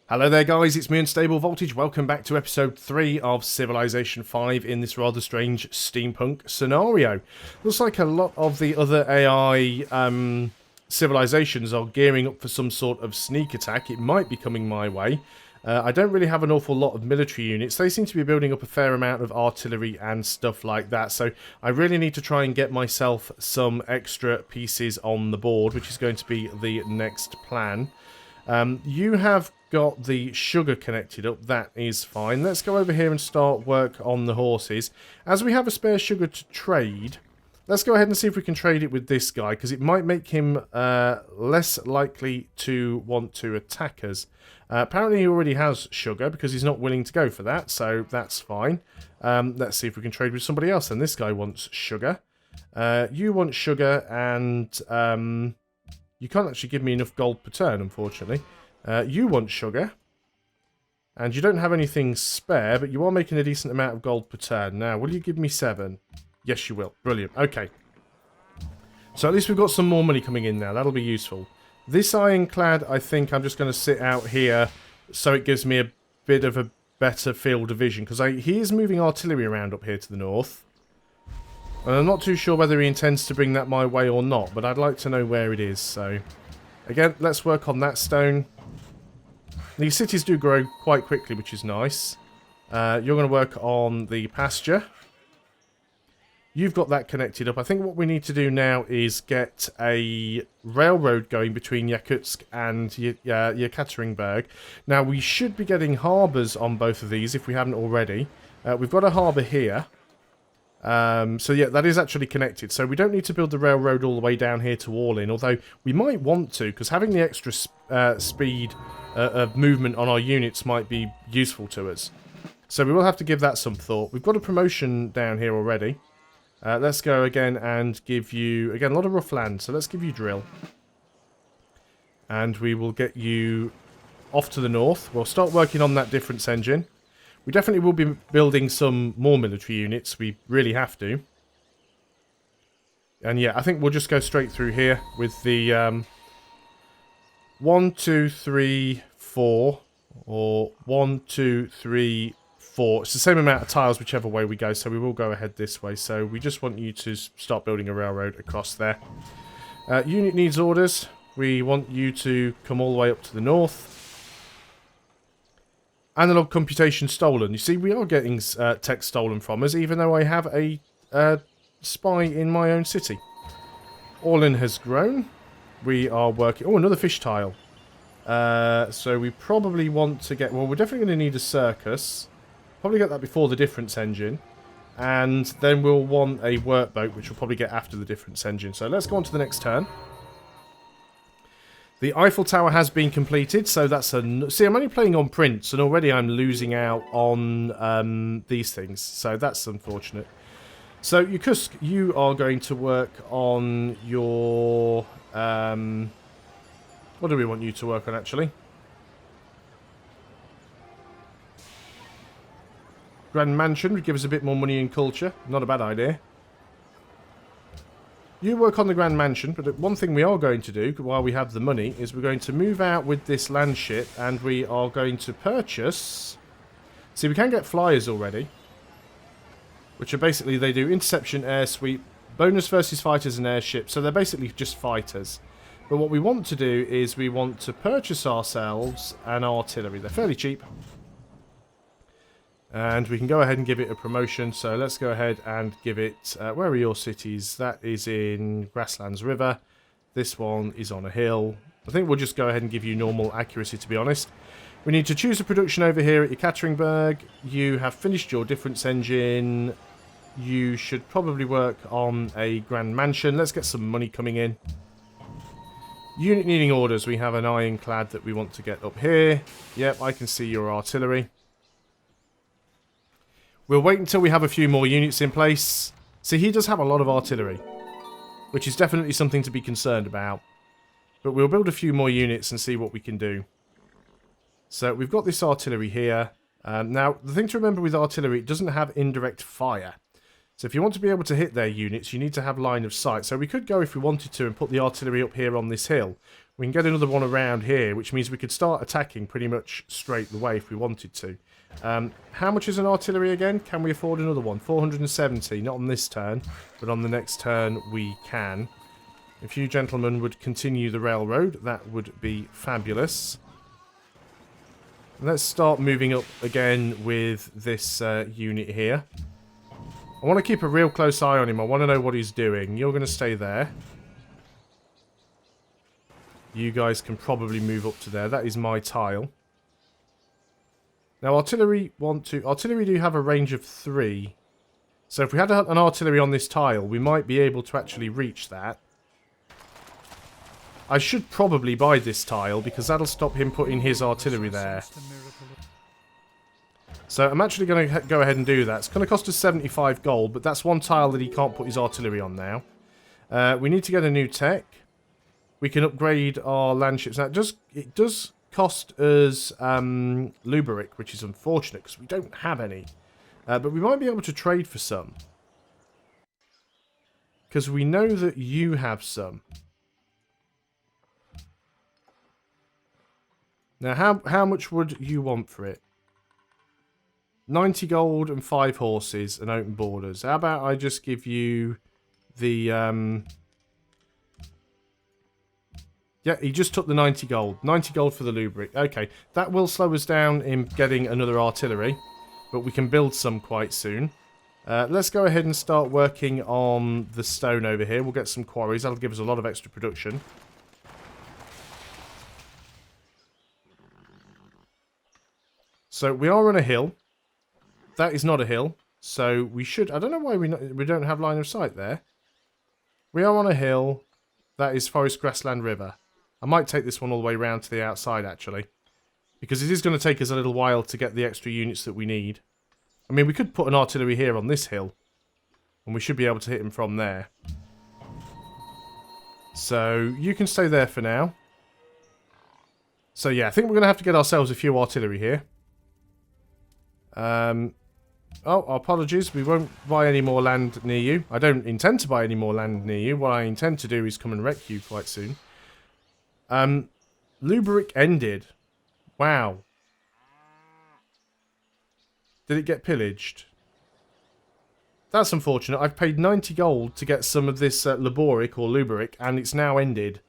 Hello there guys, it's me Unstable Voltage. Welcome back to episode 3 of Civilization 5 in this rather strange steampunk scenario. Looks like a lot of the other AI civilizations are gearing up for some sort of sneak attack. It might be coming my way. I don't really have an awful lot of military units. They seem to be building up a fair amount of artillery and stuff like that. So I really need to try and get myself some extra pieces on the board, which is going to be the next plan. You have got the sugar connected up, that is fine. Let's go over here and start work on the horses. As we have a spare sugar to trade, let's go ahead and see if we can trade it with this guy, because it might make him less likely to want to attack us. Apparently he already has sugar, because he's not willing to go for that, so that's fine. Let's see if we can trade with somebody else, and this guy wants sugar. You want sugar, and you can't actually give me enough gold per turn, unfortunately. You want sugar, and you don't have anything spare, but you are making a decent amount of gold per turn. Now, will you give me 7? Yes, you will. Brilliant. Okay. So at least we've got some more money coming in now. That'll be useful. This ironclad, I think I'm just going to sit out here so it gives me a bit of a better field of vision, because he is moving artillery around up here to the north. And I'm not too sure whether he intends to bring that my way or not, but I'd like to know where it is. So, again, let's work on that stone. These cities do grow quite quickly, which is nice. You're going to work on the pasture. You've got that connected up. I think what we need to do now is get a railroad going between Yakutsk and Yekaterinburg. Now, we should be getting harbours on both of these if we haven't already. We've got a harbour here. So yeah, that is actually connected. So we don't need to build the railroad all the way down here to Orlin, although we might want to, because having the extra speed of movement on our units might be useful to us. So we will have to give that some thought. We've got a promotion down here already. Let's go again and give you, again, a lot of rough land. So let's give you drill. And we will get you off to the north. We'll start working on that difference engine. We definitely will be building some more military units. We really have to. And yeah, I think we'll just go straight through here with the 1, 2, 3, 4. Or 1, 2, 3, 4. It's the same amount of tiles whichever way we go, so we will go ahead this way. So we just want you to start building a railroad across there. Unit needs orders. We want you to come all the way up to the north. Analog computation stolen. You see, we are getting tech stolen from us, even though I have a spy in my own city. Orlin has grown. We are working... Oh, another fish tile. So we probably want to get... Well, we're definitely going to need a circus. Probably get that before the difference engine. And then we'll want a workboat, which we'll probably get after the difference engine. So let's go on to the next turn. The Eiffel Tower has been completed, so that's a... See, I'm only playing on prints, and already I'm losing out on these things. So that's unfortunate. So, Yakutsk, you are going to work on your... what do we want you to work on, actually? Grand Mansion would give us a bit more money and culture. Not a bad idea. You work on the Grand Mansion, but one thing we are going to do while we have the money is we're going to move out with this land ship, and we are going to purchase... See, we can get flyers already, which are basically, they do interception, air sweep, bonus versus fighters and airships, so they're basically just fighters. But what we want to do is we want to purchase ourselves an artillery. They're fairly cheap. And we can go ahead and give it a promotion. So let's go ahead and give it... where are your cities? That is in Grasslands River. This one is on a hill. I think we'll just go ahead and give you normal accuracy, to be honest. We need to choose a production over here at Yekaterinburg. You have finished your difference engine. You should probably work on a Grand Mansion. Let's get some money coming in. Unit needing orders. We have an ironclad that we want to get up here. Yep, I can see your artillery. We'll wait until we have a few more units in place. See, he does have a lot of artillery, which is definitely something to be concerned about. But we'll build a few more units and see what we can do. So we've got this artillery here. Now, the thing to remember with artillery, it doesn't have indirect fire. So if you want to be able to hit their units, you need to have line of sight. So we could go, if we wanted to, and put the artillery up here on this hill. We can get another one around here, which means we could start attacking pretty much straight away if we wanted to. How much is an artillery again? Can we afford another one? 470, not on this turn, but on the next turn we can. If you gentlemen would continue the railroad, that would be fabulous. Let's start moving up again with this unit here. I want to keep a real close eye on him. I want to know what he's doing. You're going to stay there. You guys can probably move up to there. That is my tile. Now, artillery do have a range of 3. So if we had an artillery on this tile, we might be able to actually reach that. I should probably buy this tile, because that'll stop him putting his artillery there. So I'm actually going to go ahead and do that. It's going to cost us 75 gold, but that's one tile that he can't put his artillery on now. We need to get a new tech. We can upgrade our land ships. Now, it does cost us Luberic, which is unfortunate, because we don't have any. But we might be able to trade for some. Because we know that you have some. Now, how much would you want for it? 90 gold and 5 horses and open borders. How about I just give you the... Yeah, he just took the 90 gold. 90 gold for the Lubric. Okay, that will slow us down in getting another artillery. But we can build some quite soon. Let's go ahead and start working on the stone over here. We'll get some quarries. That'll give us a lot of extra production. So we are on a hill. That is not a hill. So we should... I don't know why we don't have line of sight there. We are on a hill. That is Forest Grassland River. I might take this one all the way around to the outside, actually. Because it is going to take us a little while to get the extra units that we need. I mean, we could put an artillery here on this hill. And we should be able to hit him from there. So, you can stay there for now. So, yeah, I think we're going to have to get ourselves a few artillery here. Oh, apologies. We won't buy any more land near you. I don't intend to buy any more land near you. What I intend to do is come and wreck you quite soon. Luberic ended. Wow. Did it get pillaged? That's unfortunate. I've paid 90 gold to get some of this Laboric or Luberic, and it's now ended.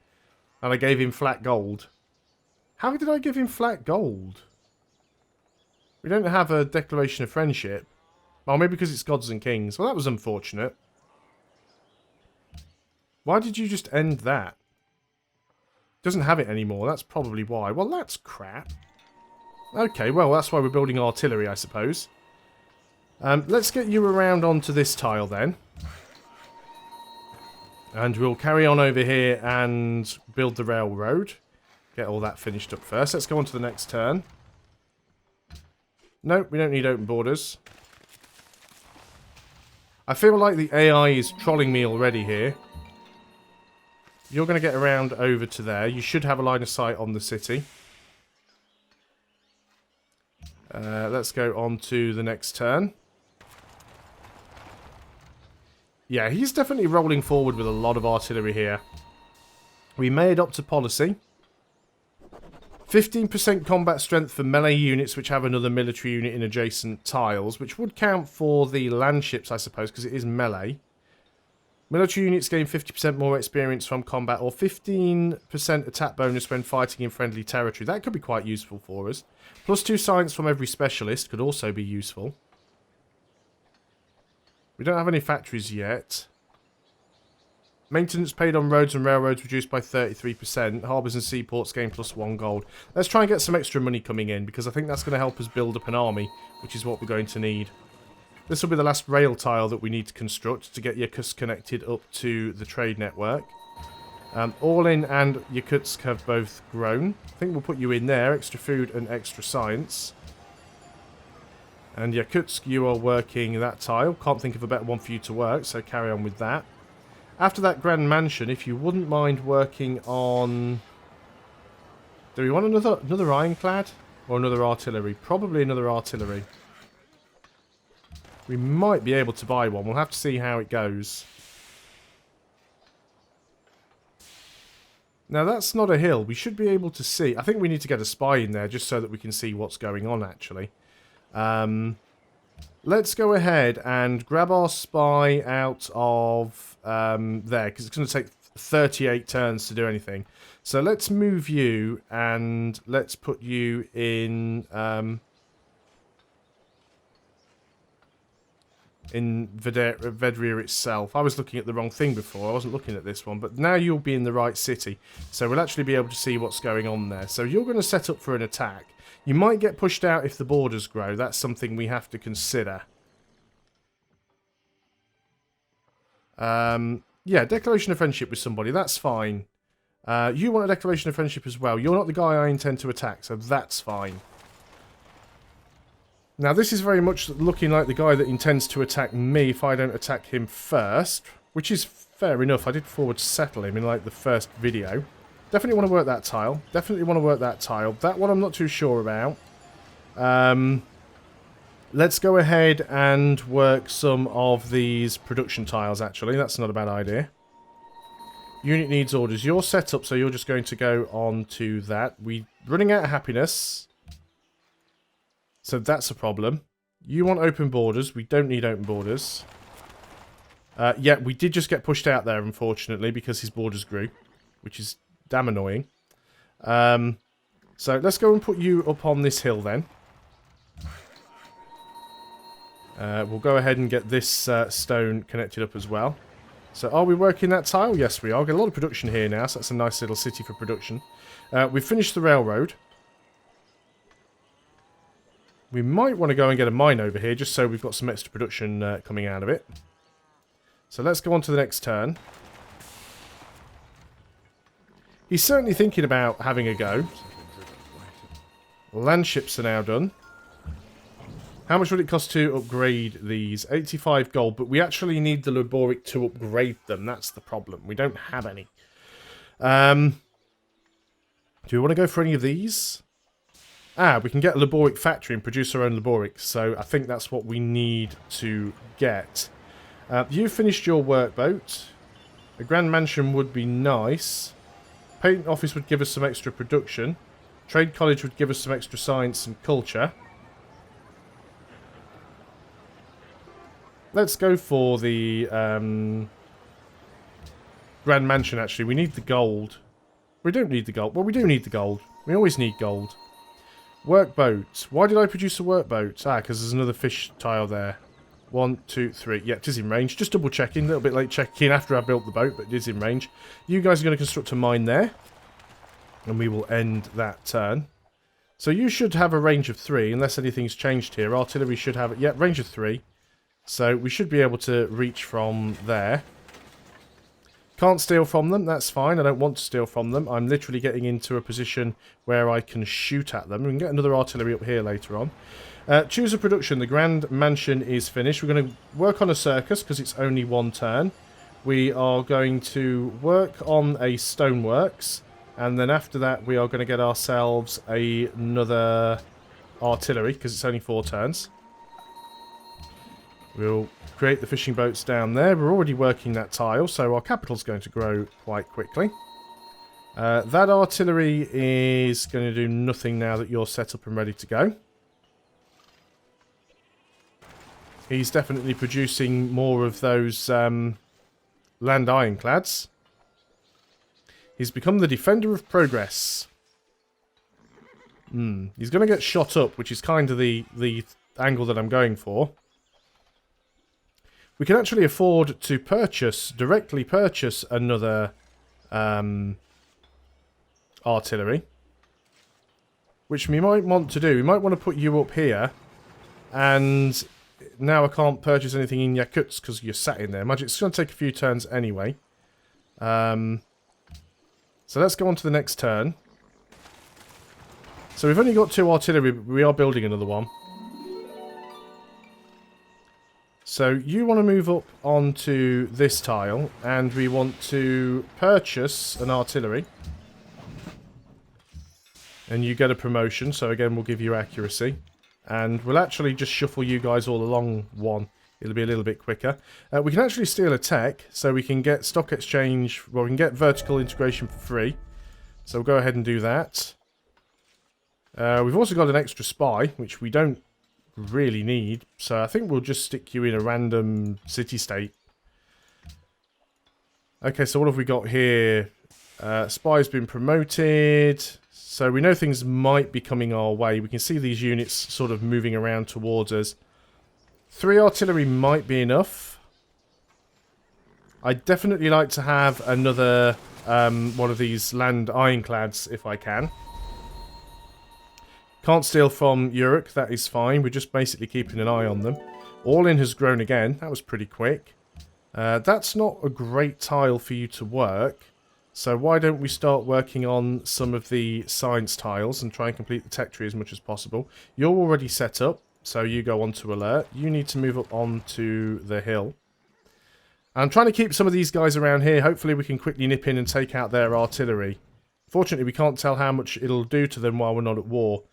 And I gave him flat gold. How did I give him flat gold? We don't have a declaration of friendship. Well, maybe because it's gods and kings. Well, that was unfortunate. Why did you just end that? Doesn't have it anymore. That's probably why. Well, that's crap. Okay, well, that's why we're building artillery, I suppose. Let's get you around onto this tile, then. And we'll carry on over here and build the railroad. Get all that finished up first. Let's go on to the next turn. Nope, we don't need open borders. I feel like the AI is trolling me already here. You're going to get around over to there. You should have a line of sight on the city. Let's go on to the next turn. Yeah, he's definitely rolling forward with a lot of artillery here. We may adopt a policy. 15% combat strength for melee units which have another military unit in adjacent tiles, which would count for the land ships, I suppose, because it is melee. Military units gain 50% more experience from combat, or 15% attack bonus when fighting in friendly territory. That could be quite useful for us. Plus 2 science from every specialist could also be useful. We don't have any factories yet. Maintenance paid on roads and railroads reduced by 33%. Harbours and seaports gain plus 1 gold. Let's try and get some extra money coming in, because I think that's going to help us build up an army, which is what we're going to need. This will be the last rail tile that we need to construct to get Yakutsk connected up to the trade network. Orlin and Yakutsk have both grown. I think we'll put you in there. Extra food and extra science. And Yakutsk, you are working that tile. Can't think of a better one for you to work, so carry on with that. After that Grand Mansion, if you wouldn't mind working on... Do we want another ironclad? Or another artillery? Probably another artillery. We might be able to buy one. We'll have to see how it goes. Now, that's not a hill. We should be able to see. I think we need to get a spy in there just so that we can see what's going on, actually. Let's go ahead and grab our spy out of there, because it's going to take 38 turns to do anything. So let's move you, and let's put you in Vedria itself. I was looking at the wrong thing before. I wasn't looking at this one, but now you'll be in the right city. So we'll actually be able to see what's going on there. So you're going to set up for an attack. You might get pushed out if the borders grow. That's something we have to consider. Yeah, declaration of friendship with somebody. That's fine. You want a declaration of friendship as well. You're not the guy I intend to attack, so that's fine. Now, this is very much looking like the guy that intends to attack me if I don't attack him first, which is fair enough. I did forward settle him in, like, the first video. Definitely want to work that tile. Definitely want to work that tile. That one I'm not too sure about. Let's go ahead and work some of these production tiles, actually. That's not a bad idea. Unit needs orders. You're set up, so you're just going to go on to that. We're running out of happiness. So that's a problem. You want open borders. We don't need open borders. Yeah, we did just get pushed out there, unfortunately, because his borders grew, which is damn annoying. So let's go and put you up on this hill then. We'll go ahead and get this stone connected up as well. So are we working that tile? Yes, we are. We've got a lot of production here now, so that's a nice little city for production. We've finished the railroad. We might want to go and get a mine over here, just so we've got some extra production coming out of it. So let's go on to the next turn. He's certainly thinking about having a go. Land ships are now done. How much would it cost to upgrade these? 85 gold, but we actually need the Laboric to upgrade them. That's the problem. We don't have any. Do we want to go for any of these? Ah, we can get a Laboric factory and produce our own Laboric, so I think that's what we need to get. You finished your workboat. A grand mansion would be nice. Patent office would give us some extra production. Trade college would give us some extra science and culture. Let's go for the grand mansion, actually. We need the gold. We don't need the gold. Well, we do need the gold. We always need gold. Workboat. Why did I produce a workboat? Ah, because there's another fish tile there. 1, 2, 3. Yeah, it is in range. Just double checking. A little bit late checking after I built the boat, but it is in range. You guys are going to construct a mine there. And we will end that turn. So you should have a range of 3, unless anything's changed here. Artillery should have it. Yeah, range of 3. So we should be able to reach from there. Can't steal from them, that's fine. I don't want to steal from them. I'm literally getting into a position where I can shoot at them. We can get another artillery up here later on. Choose a production. The Grand Mansion is finished. We're going to work on a circus because it's only 1 turn. We are going to work on a stoneworks. And then after that, we are going to get ourselves another artillery because it's only 4 turns. We'll create the fishing boats down there. We're already working that tile, so our capital's going to grow quite quickly. That artillery is going to do nothing now that you're set up and ready to go. He's definitely producing more of those land ironclads. He's become the defender of progress. He's going to get shot up, which is kind of the angle that I'm going for. We can actually afford to directly purchase another artillery. Which we might want to do. We might want to put you up here. And now I can't purchase anything in Yakutsk because you're sat in there. Imagine it's going to take a few turns anyway. So let's go on to the next turn. So we've only got 2 artillery, but we are building another one. So you want to move up onto this tile, and we want to purchase an artillery. And you get a promotion, so again we'll give you accuracy. And we'll actually just shuffle you guys all along one. It'll be a little bit quicker. We can actually steal a tech, so we can get stock exchange. Well, we can get vertical integration for free. So we'll go ahead and do that. We've also got an extra spy, which we don't really need. So I think we'll just stick you in a random city-state. Okay, so what have we got here? Spy's been promoted. So we know things might be coming our way. We can see these units sort of moving around towards us. 3 artillery might be enough. I'd definitely like to have another one of these land ironclads if I can. Can't steal from Uruk, that is fine. We're just basically keeping an eye on them. All-in has grown again. That was pretty quick. That's not a great tile for you to work. So why don't we start working on some of the science tiles and try and complete the tech tree as much as possible. You're already set up, so you go on to alert. You need to move up onto the hill. I'm trying to keep some of these guys around here. Hopefully we can quickly nip in and take out their artillery. Fortunately, we can't tell how much it'll do to them while we're not at war.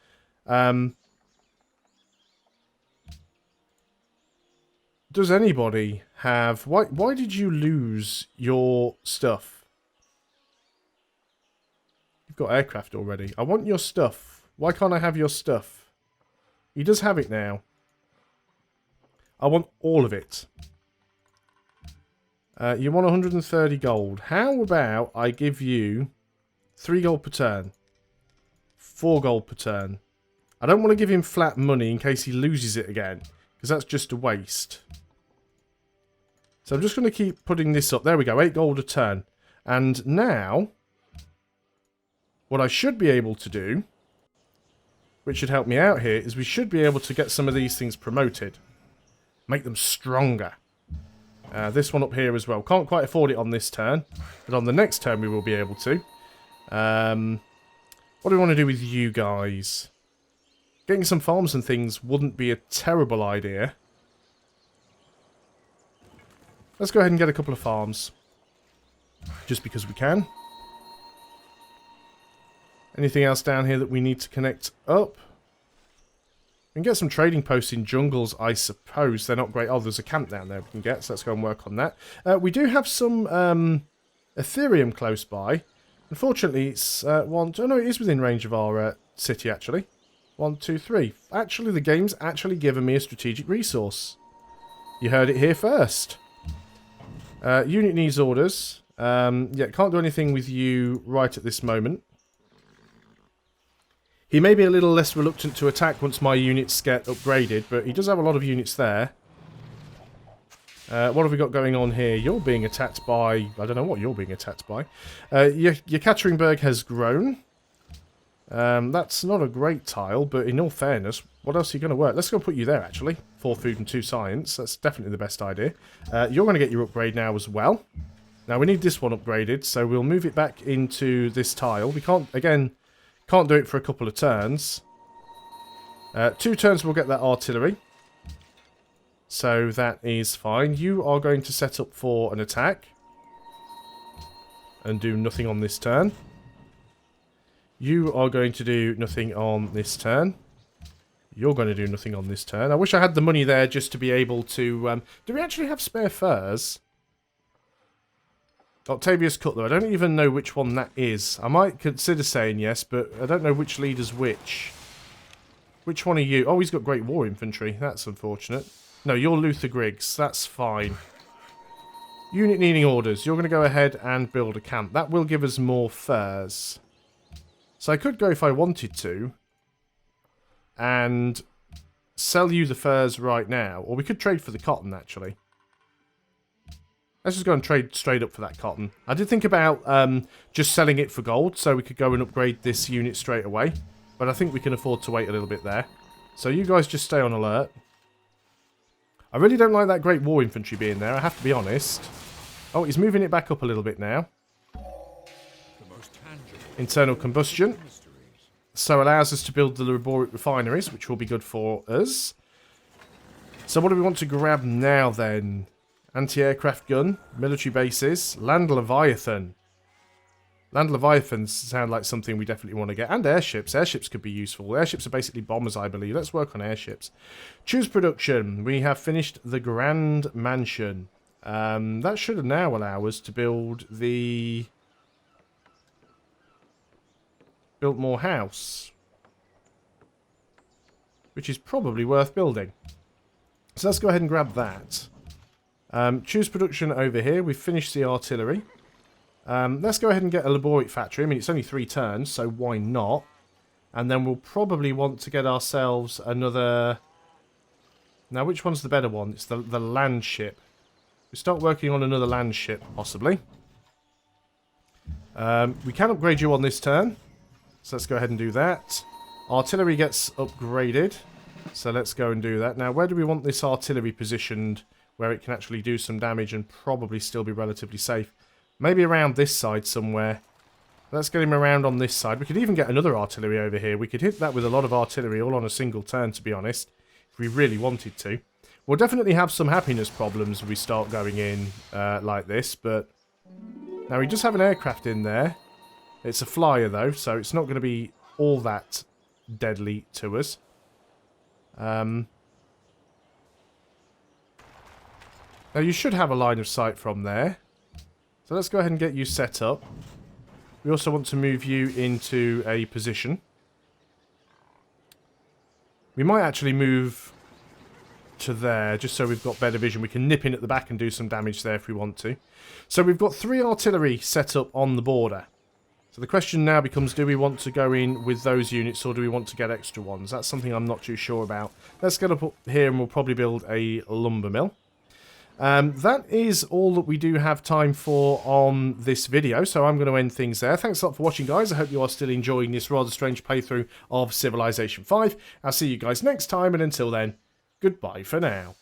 Does anybody have... Why did you lose your stuff? You've got aircraft already. I want your stuff. Why can't I have your stuff? He does have it now. I want all of it. You want 130 gold. How about I give you 3 gold per turn? 4 gold per turn. I don't want to give him flat money in case he loses it again, because that's just a waste. So I'm just going to keep putting this up. There we go, 8 gold a turn. And now, what I should be able to do, which should help me out here, is we should be able to get some of these things promoted. Make them stronger. This one up here as well. Can't quite afford it on this turn, but on the next turn we will be able to. What do we want to do with you guys? Getting some farms and things wouldn't be a terrible idea. Let's go ahead and get a couple of farms. Just because we can. Anything else down here that we need to connect up? We can get some trading posts in jungles, I suppose. They're not great. Oh, there's a camp down there we can get, so let's go and work on that. We do have some Ethereum close by. Unfortunately, it's one... Oh, no, it is within range of our city, actually. 1, 2, 3. Actually, the game's actually given me a strategic resource. You heard it here first. Unit needs orders. Yeah, can't do anything with you right at this moment. He may be a little less reluctant to attack once my units get upgraded, but he does have a lot of units there. What have we got going on here? You're being attacked by... I don't know what you're being attacked by. Your Katerinburg has grown. That's not a great tile, but in all fairness, what else are you going to work? Let's go put you there, actually. 4 food and 2 science. That's definitely the best idea. You're going to get your upgrade now as well. Now, we need this one upgraded, so we'll move it back into this tile. We can't, again... Can't do it for a couple of turns. 2 turns we'll get that artillery. So that is fine. You are going to set up for an attack. And do nothing on this turn. You are going to do nothing on this turn. You're going to do nothing on this turn. I wish I had the money there just to be able to... do we actually have spare furs? Octavius Cutler. I don't even know which one that is. I might consider saying yes, but I don't know which leader's which. Which one are you? Oh, he's got Great War Infantry. That's unfortunate. No, you're Luther Griggs. That's fine. Unit needing orders. You're going to go ahead and build a camp. That will give us more furs. So I could go if I wanted to. And sell you the furs right now. Or we could trade for the cotton, actually. Let's just go and trade straight up for that cotton. I did think about just selling it for gold, so we could go and upgrade this unit straight away. But I think we can afford to wait a little bit there. So you guys just stay on alert. I really don't like that Great War Infantry being there, I have to be honest. Oh, he's moving it back up a little bit now. Internal combustion. So allows us to build the laboric refineries, which will be good for us. So what do we want to grab now then? Anti-aircraft gun, military bases, land Leviathan. Land Leviathans sound like something we definitely want to get. And airships. Airships could be useful. Airships are basically bombers, I believe. Let's work on airships. Choose production. We have finished the Grand Mansion. That should now allow us to build the... Biltmore House. Which is probably worth building. So let's go ahead and grab that. Choose production over here. We've finished the artillery. Let's go ahead and get a laboric factory. I mean, it's only 3 turns, so why not? And then we'll probably want to get ourselves another... Now, which one's the better one? It's the land ship. We start working on another land ship, possibly. We can upgrade you on this turn. So let's go ahead and do that. Artillery gets upgraded. So let's go and do that. Now, where do we want this artillery positioned where it can actually do some damage and probably still be relatively safe? Maybe around this side somewhere. Let's get him around on this side. We could even get another artillery over here. We could hit that with a lot of artillery all on a single turn, to be honest, if we really wanted to. We'll definitely have some happiness problems if we start going in like this, but... Now, we just have an aircraft in there. It's a flyer, though, so it's not going to be all that deadly to us. Now, you should have a line of sight from there. So let's go ahead and get you set up. We also want to move you into a position. We might actually move to there, just so we've got better vision. We can nip in at the back and do some damage there if we want to. So we've got 3 artillery set up on the border. So the question now becomes, do we want to go in with those units or do we want to get extra ones? That's something I'm not too sure about. Let's get up here and we'll probably build a lumber mill. That is all that we do have time for on this video, so I'm going to end things there. Thanks a lot for watching, guys. I hope you are still enjoying this rather strange playthrough of Civilization 5. I'll see you guys next time, and until then, goodbye for now.